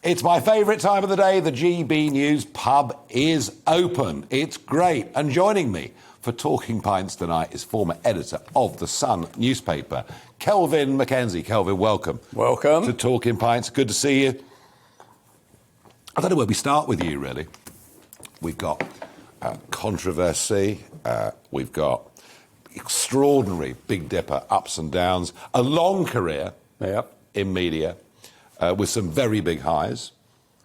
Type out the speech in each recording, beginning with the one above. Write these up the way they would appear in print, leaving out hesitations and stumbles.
It's my favourite time of the day. The GBNews pub is open. It's great. And joining me for Talking Pints tonight is former editor of The Sun newspaper, Kelvin MacKenzie. Kelvin, welcome. Welcome. To Talking Pints. Good to see you. I don't know where we start with you, really. We've got controversy. We've got extraordinary Big Dipper ups and downs. A long career in media. With some very big highs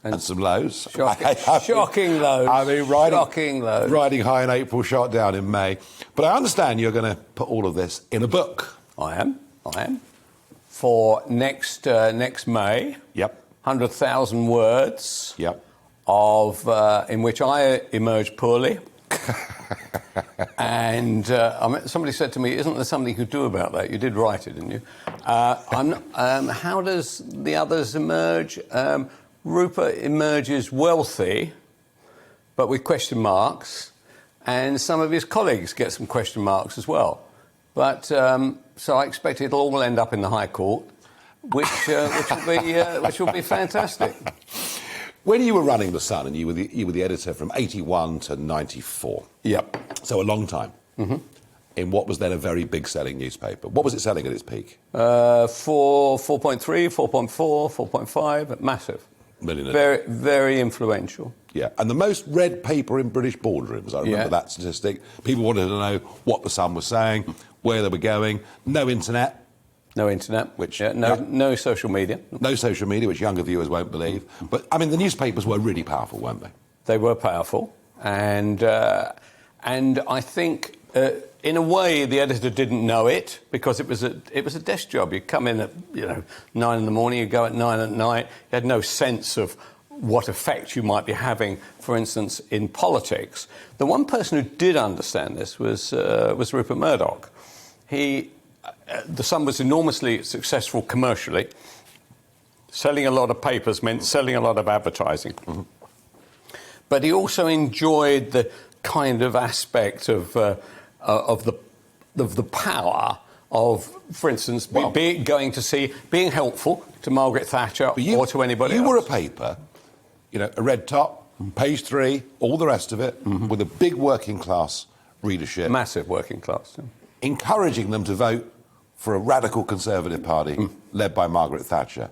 and some lows. Shocking lows. I mean, riding high in April, shot down in May. But I understand you're going to put all of this in a book. I am. For next May. Yep. 100,000 words. Yep. Of in which I emerge poorly. And somebody said to me, "Isn't there something you could do about that? You did write it, didn't you?" How does the others emerge? Rupert emerges wealthy, but with question marks, and some of his colleagues get some question marks as well. But so I expect it'll all end up in the High Court, which will be fantastic. When you were running The Sun and you were the editor from 81 to 94. Yep. So a long time. Mm-hmm. In what was then a very big selling newspaper. What was it selling at its peak? 4.3, 4.4, 4.5, massive. Million. Very, very influential. Yeah, and the most read paper in British boardrooms. I remember that statistic. People wanted to know what The Sun was saying, where they were going. No internet. No internet, no social media. No social media, which younger viewers won't believe. But, I mean, the newspapers were really powerful, weren't they? They were powerful. And I think, in a way, the editor didn't know it because it was a desk job. You come in at 9 in the morning, you go at 9 at night. You had no sense of what effect you might be having, for instance, in politics. The one person who did understand this was Rupert Murdoch. The Sun was enormously successful commercially. Selling a lot of papers meant selling a lot of advertising. Mm-hmm. But he also enjoyed the kind of aspect of the power of, for instance, being helpful to Margaret Thatcher or to anybody else. You were a paper, a red top, page 3, all the rest of it, with a big working class readership. Massive working class. Yeah. Encouraging them to vote for a radical Conservative party led by Margaret Thatcher.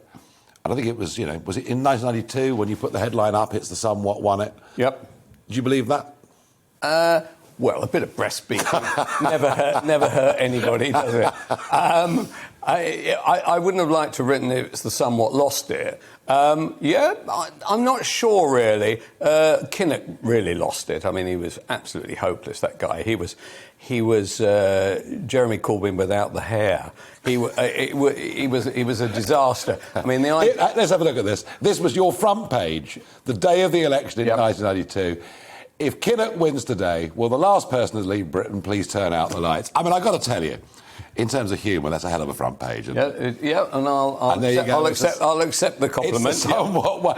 And I think it was, was it in 1992 when you put the headline up, "It's the Sun what won it"? Yep. Do you believe that? Well, a bit of breast beating never hurt anybody, does it? I wouldn't have liked to have written "It's the Sun what lost it." I'm not sure, really. Kinnock really lost it. I mean, he was absolutely hopeless, that guy. He was Jeremy Corbyn without the hair. He was a disaster. I mean, let's have a look at this. This was your front page the day of the election in 1992. If Kinnock wins today, will the last person to leave Britain please turn out the lights? I mean, I've got to tell you, in terms of humour, that's a hell of a front page. And I'll accept the compliment.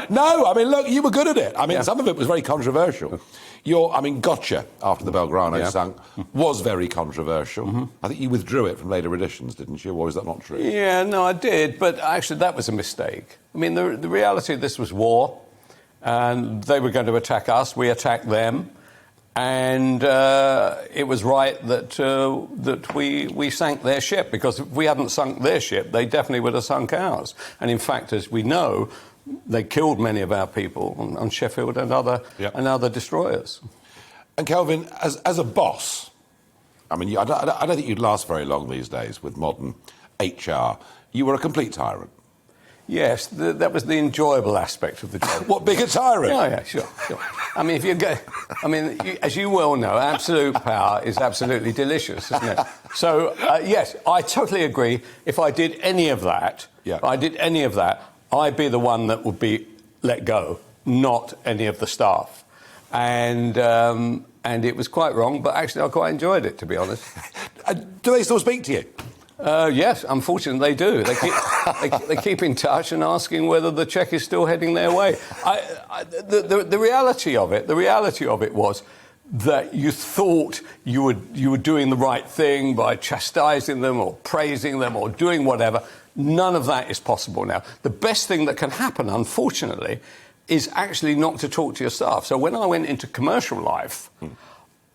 No, I mean, look, you were good at it. I mean, some of it was very controversial. Gotcha, after the Belgrano sunk, was very controversial. Mm-hmm. I think you withdrew it from later editions, didn't you? Or is that not true? Yeah, no, I did. But actually, that was a mistake. I mean, the reality of this was war. And they were going to attack us. We attacked them. And it was right that we sank their ship, because if we hadn't sunk their ship, they definitely would have sunk ours. And in fact, as we know, they killed many of our people on Sheffield and other destroyers. And Kelvin, as a boss, I mean, I don't think you'd last very long these days with modern HR. You were a complete tyrant. Yes, that was the enjoyable aspect of the job. What, big a tyrant? Oh, yeah, sure. I mean, as you well know, absolute power is absolutely delicious, isn't it? So, yes, I totally agree. If I did any of that, I'd be the one that would be let go, not any of the staff. And it was quite wrong, but actually I quite enjoyed it, to be honest. Do they still speak to you? Yes, unfortunately they do. They keep in touch and asking whether the cheque is still heading their way. The reality of it was that you thought you were doing the right thing by chastising them or praising them or doing whatever. None of that is possible now. The best thing that can happen, unfortunately, is actually not to talk to your staff. So when I went into commercial life,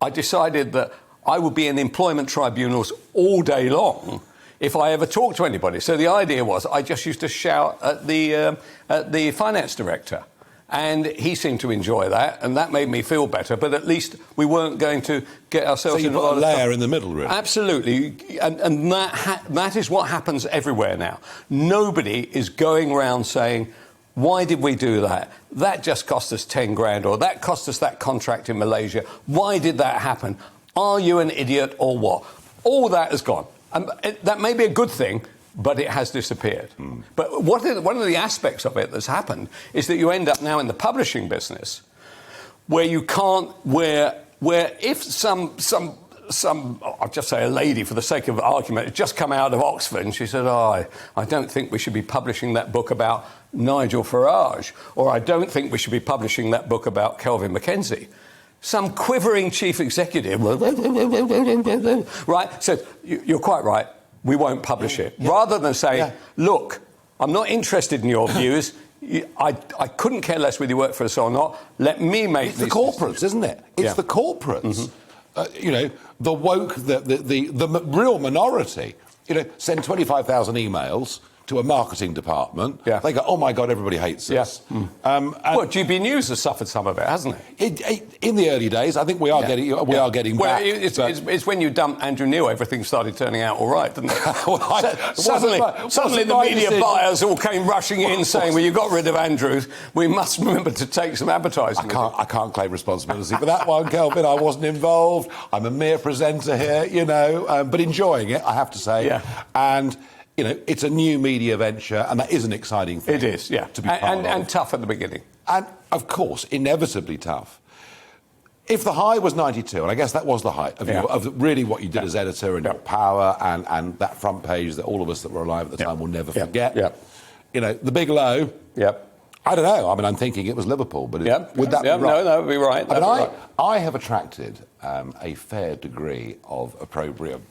I decided that I would be in employment tribunals all day long if I ever talked to anybody. So the idea was I just used to shout at the finance director. And he seemed to enjoy that, and that made me feel better. But at least we weren't going to get ourselves in a lot of layer in the middle, really. Absolutely, and that is what happens everywhere now. Nobody is going around saying, "Why did we do that? That just cost us 10 grand, or that cost us that contract in Malaysia. Why did that happen? Are you an idiot or what?" All that has gone, and that may be a good thing, but it has disappeared. But one of the aspects of it that's happened is that you end up now in the publishing business where you can't, where if some I'll just say a lady for the sake of argument had just come out of Oxford and she said, I don't think we should be publishing that book about Nigel Farage, or I don't think we should be publishing that book about Kelvin MacKenzie. Some quivering chief executive, right, said, you're quite right, we won't publish it. Yeah. Rather than say, look, I'm not interested in your views. I couldn't care less whether you work for us or not. Let me make It's the corporates, isn't it? It's the corporates. The woke, the real minority, send 25,000 emails to a marketing department. Yeah. They go, oh, my God, everybody hates us. Well, GBNews has suffered some of it, hasn't it? In the early days, I think we are getting back. It's when you dumped Andrew Neil, everything started turning out all right, didn't it? Suddenly the media buyers all came rushing in saying, well, you got rid of Andrews, we must remember to take some advertising. I can't claim responsibility for that one, Kelvin. I wasn't involved. I'm a mere presenter here, but enjoying it, I have to say. Yeah. And it's a new media venture, and that is an exciting thing. It is, yeah. To be part of. And tough at the beginning. And, of course, inevitably tough. If the high was 92, and I guess that was the height of really what you did as editor and your power and that front page that all of us that were alive at the time will never forget. The big low. I don't know. I mean, I'm thinking it was Liverpool, but would that be right? No, that would be right. I have attracted a fair degree of opprobrium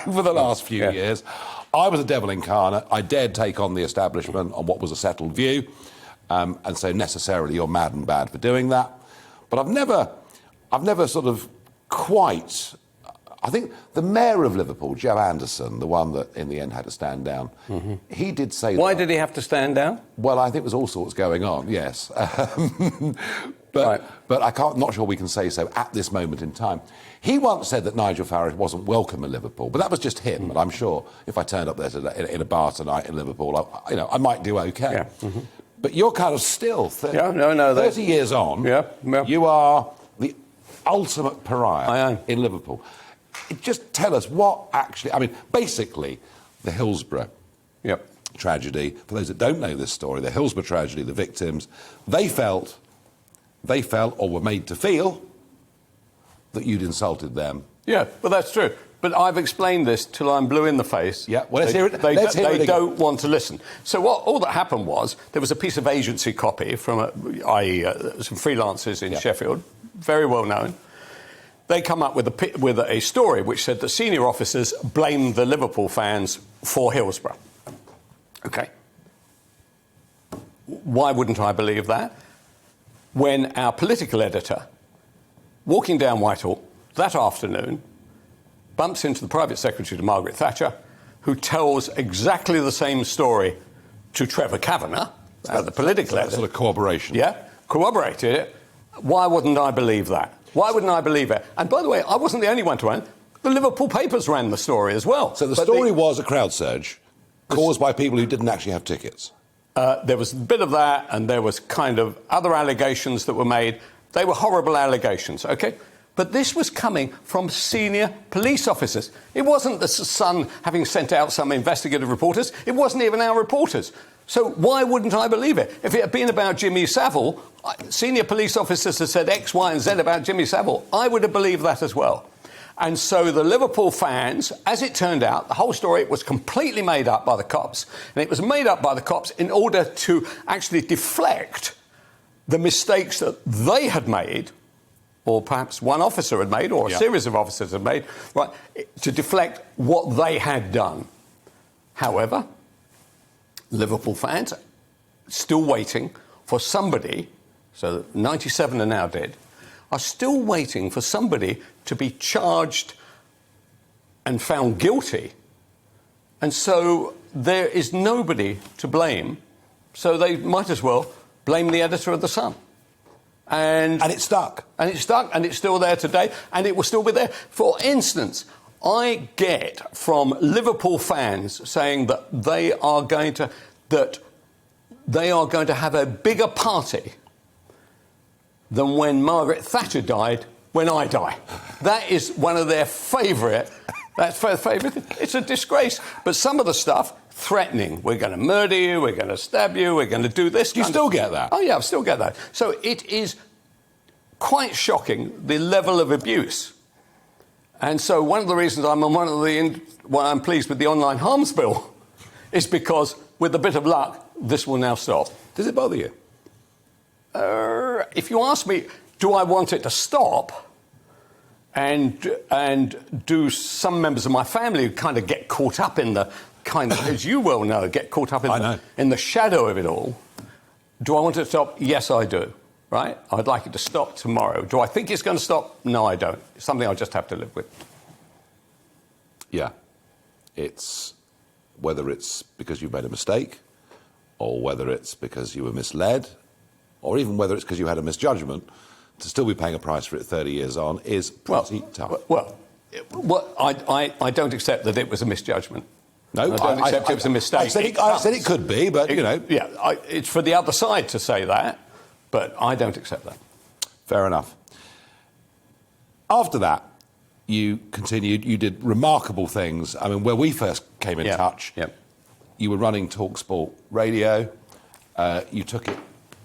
over the last few years. I was a devil incarnate. I dared take on the establishment on what was a settled view, and so necessarily you're mad and bad for doing that. But I've never sort of quite. I think the mayor of Liverpool, Joe Anderson, the one that in the end had to stand down, he did say. Why did he have to stand down? Well, I think there was all sorts going on. Yes. But I'm not sure we can say so at this moment in time. He once said that Nigel Farage wasn't welcome in Liverpool, but that was just him. And I'm sure if I turned up there in a bar tonight in Liverpool, I might do okay. But you're kind of still 30 years on. You are the ultimate pariah in Liverpool. Just tell us what actually. I mean, basically, the Hillsborough tragedy. For those that don't know this story, the Hillsborough tragedy, the victims, they felt or were made to feel that you'd insulted them. Yeah, well, that's true. But I've explained this till I'm blue in the face. Yeah, well, let's hear it. They don't want to listen. So all that happened was there was a piece of agency copy from, some freelancers in Sheffield, very well known. They come up with a story which said that senior officers blamed the Liverpool fans for Hillsborough. OK. Why wouldn't I believe that? When our political editor, walking down Whitehall that afternoon, bumps into the private secretary to Margaret Thatcher, who tells exactly the same story to Trevor Kavanagh, the political editor. Sort of corroboration. Yeah, corroborated it. Why wouldn't I believe that? Why wouldn't I believe it? And by the way, I wasn't the only one to run. The Liverpool papers ran the story as well. So the story was a crowd surge caused by people who didn't actually have tickets. There was a bit of that, and there was kind of other allegations that were made. They were horrible allegations, OK? But this was coming from senior police officers. It wasn't the Sun having sent out some investigative reporters. It wasn't even our reporters. So why wouldn't I believe it? If it had been about Jimmy Savile, senior police officers had said X, Y and Z about Jimmy Savile, I would have believed that as well. And so the Liverpool fans, as it turned out, the whole story was completely made up by the cops. And it was made up by the cops in order to actually deflect the mistakes that they had made, or perhaps one officer had made, or a series of officers had made, right, to deflect what they had done. However, Liverpool fans still waiting for somebody, so 97 are now dead, are still waiting for somebody to be charged and found guilty. And so there is nobody to blame, so they might as well blame the editor of The Sun. And it stuck. And it stuck, and it's still there today, and it will still be there. For instance, I get from Liverpool fans saying that they are going to have a bigger party than when Margaret Thatcher died when I die. That is one of their favourite. That's their favourite. It's a disgrace. But some of the stuff, threatening, we're going to murder you, we're going to stab you, we're going to do this. Do you still get that? Oh, yeah, I still get that. So it is quite shocking, the level of abuse. And so one of the reasons why I'm pleased with the online harms bill is because, with a bit of luck, this will now stop. Does it bother you? If you ask me, do I want it to stop? And do some members of my family kind of get caught up in the kind of, as you well know, get caught up in the shadow of it all? Do I want it to stop? Yes, I do. Right? I'd like it to stop tomorrow. Do I think it's going to stop? No, I don't. It's something I'll just have to live with. Yeah. It's whether it's because you've made a mistake, or whether it's because you were misled, or even whether it's because you had a misjudgment, to still be paying a price for it 30 years on is pretty tough. Well, I don't accept that it was a misjudgment. No, I don't accept it was a mistake. I said it could be, but, you know. Yeah, it's for the other side to say that, but I don't accept that. Fair enough. After that, you continued, you did remarkable things. I mean, where we first came in touch, you were running TalkSport Radio. You took it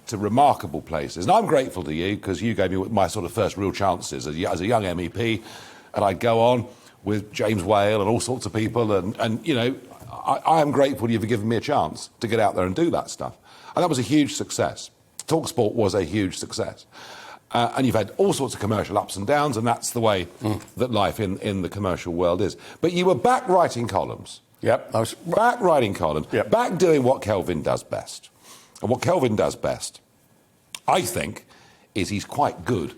to remarkable places. And I'm grateful to you because you gave me my sort of first real chances as a young MEP. And I'd go on with James Whale and all sorts of people. And you know, I am grateful you've given me a chance to get out there and do that stuff. And that was a huge success. TalkSport was a huge success. And you've had all sorts of commercial ups and downs, and that's the way that life in the commercial world is. But you were back writing columns. Yep. I was back writing columns. Yep. Back doing what Kelvin does best. And what Kelvin does best, I think, is he's quite good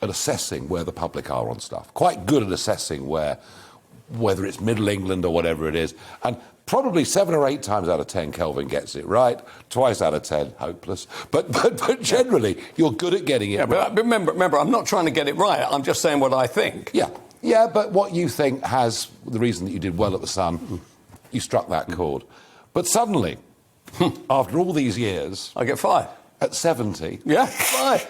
at assessing where the public are on stuff. Quite good at assessing whether it's Middle England or whatever it is. And probably 7 or 8 times out of 10, Kelvin gets it right. Twice out of 10, hopeless. But generally, you're good at getting it right. But remember, I'm not trying to get it right. I'm just saying what I think. Yeah, but what you think has the reason that you did well at The Sun, you struck that chord. But suddenly, after all these years... I get fired. At 70... Yeah, fired.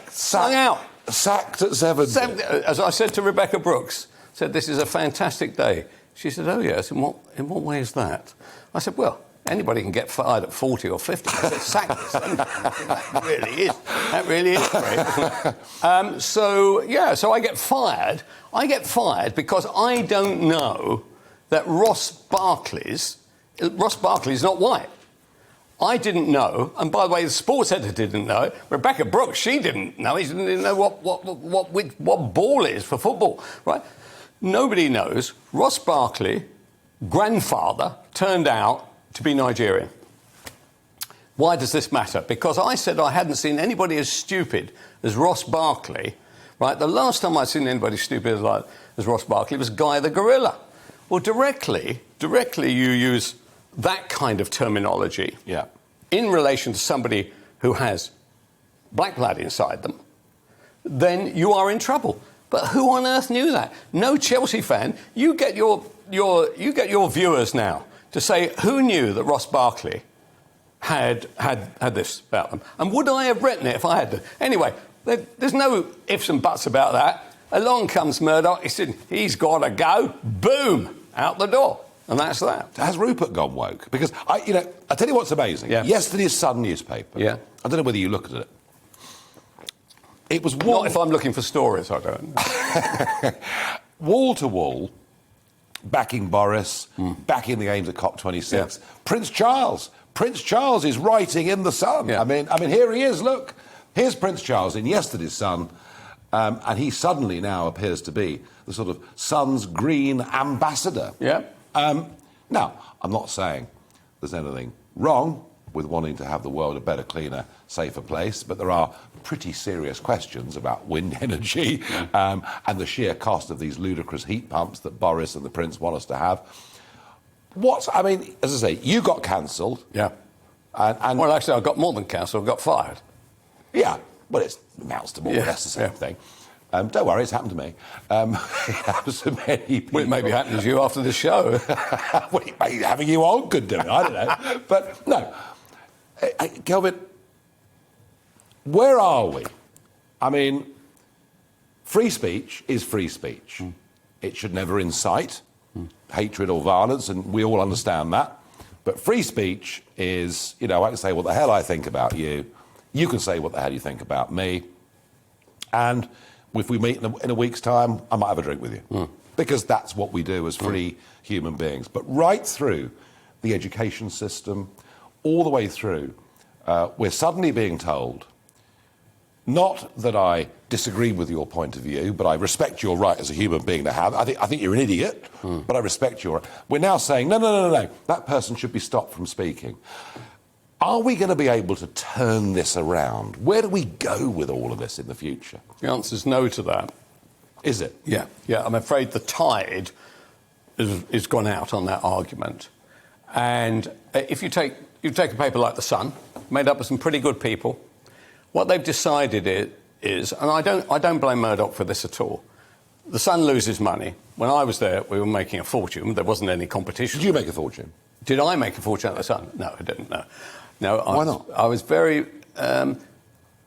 Sacked at 70. As I said to Rebecca Brooks, said, this is a fantastic day. She said, oh, yes, in what way is that? I said, well, anybody can get fired at 40 or 50. I said, sacked at 70. That really is great. So I get fired. I get fired because I don't know that Ross Barkley's not white. I didn't know, and by the way, the sports editor didn't know. Rebecca Brooks, she didn't know. She didn't know what ball is for football, right? Nobody knows. Ross Barkley, grandfather, turned out to be Nigerian. Why does this matter? Because I said I hadn't seen anybody as stupid as Ross Barkley, right? The last time I'd seen anybody stupid as Ross Barkley was Guy the Gorilla. Well, directly you use that kind of terminology in relation to somebody who has black blood inside them, then you are in trouble. But who on earth knew that? No Chelsea fan. You get your viewers now to say who knew that Ross Barkley had this about them. And would I have written it if I had to? Anyway, there's no ifs and buts about that. Along comes Murdoch. He said, he's got to go. Boom, out the door. And that's that. Has Rupert gone woke? Because, I tell you what's amazing. Yeah. Yesterday's Sun newspaper. Yeah. I don't know whether you looked at it. It was not if I'm looking for stories, I don't. Wall to wall, backing Boris, backing the aims of COP26. Yeah. Prince Charles is writing in the Sun. Yeah. I mean, here he is. Look, here's Prince Charles in yesterday's Sun, and he suddenly now appears to be the sort of Sun's green ambassador. Yeah. Now, I'm not saying there's anything wrong with wanting to have the world a better, cleaner, safer place, but there are pretty serious questions about wind energy and the sheer cost of these ludicrous heat pumps that Boris and the Prince want us to have. I mean, as I say, you got cancelled. Yeah. And well, actually, I got more than cancelled. I got fired. Yeah. Well, it amounts to more or less the same thing. Don't worry, it's happened to me. It happens to many people. Well, it may be happening to you after the show. Well, having you on could do it, I don't know. But no. Kelvin, where are we? I mean, free speech is free speech. It should never incite hatred or violence, and we all understand that. But free speech is, I can say what the hell I think about you. You can say what the hell you think about me. And if we meet in a week's time, I might have a drink with you. Because that's what we do as free human beings. But right through the education system, all the way through, we're suddenly being told, not that I disagree with your point of view, but I respect your right as a human being to have. I think you're an idiot, but I respect your right. We're now saying, no, that person should be stopped from speaking. Are we going to be able to turn this around? Where do we go with all of this in the future? The answer's no to that. Is it? Yeah. I'm afraid the tide is gone out on that argument. And if you take a paper like The Sun, made up of some pretty good people, what they've decided is, and I don't blame Murdoch for this at all. The Sun loses money. When I was there, we were making a fortune. There wasn't any competition. Did you make a fortune? Did I make a fortune at The Sun? No, I didn't. No. Why not? I was very.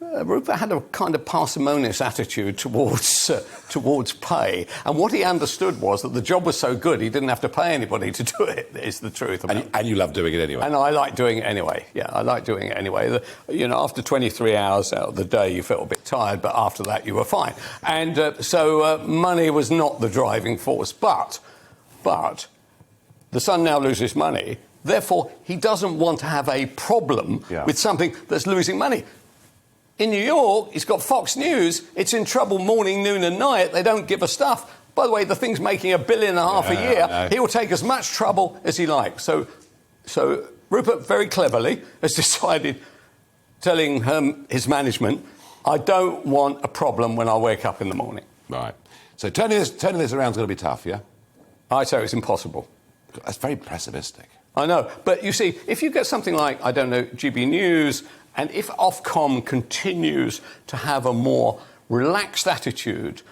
Rupert had a kind of parsimonious attitude towards pay, and what he understood was that the job was so good he didn't have to pay anybody to do it. Is the truth. And you love doing it anyway. And I like doing it anyway. Yeah, I like doing it anyway. After 23 hours out of the day, you felt a bit tired, but after that, you were fine. And so money was not the driving force, but the Sun now loses money. Therefore, he doesn't want to have a problem with something that's losing money. In New York, he's got Fox News. It's in trouble morning, noon and night. They don't give a stuff. By the way, the thing's making $1.5 billion a year. He will take as much trouble as he likes. So Rupert, very cleverly, has decided, telling his management, I don't want a problem when I wake up in the morning. Right. So turning this around is going to be tough, yeah? I say it's impossible. That's very pessimistic. I know. But you see, if you get something like, GBNews, and if Ofcom continues to have a more relaxed attitude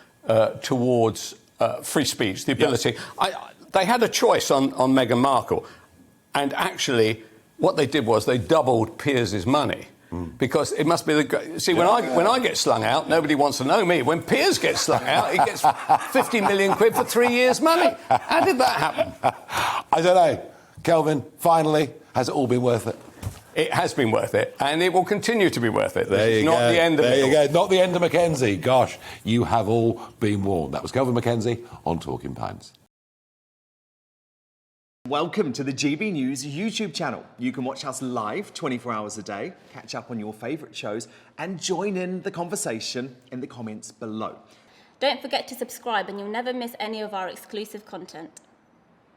towards free speech, the ability... they had a choice on Meghan Markle, and actually what they did was they doubled Piers' money. Because it must be when I get slung out, nobody wants to know me. When Piers gets slung out, he gets 50 million quid for 3 years' money. How did that happen? I don't know. Kelvin, finally, has it all been worth it? It has been worth it, and it will continue to be worth it. It's not the end of it. There you go. Not the end of MacKenzie. Gosh, you have all been warned. That was Kelvin MacKenzie on Talking Pints. Welcome to the GB News YouTube channel. You can watch us live 24 hours a day, catch up on your favourite shows, and join in the conversation in the comments below. Don't forget to subscribe and you'll never miss any of our exclusive content.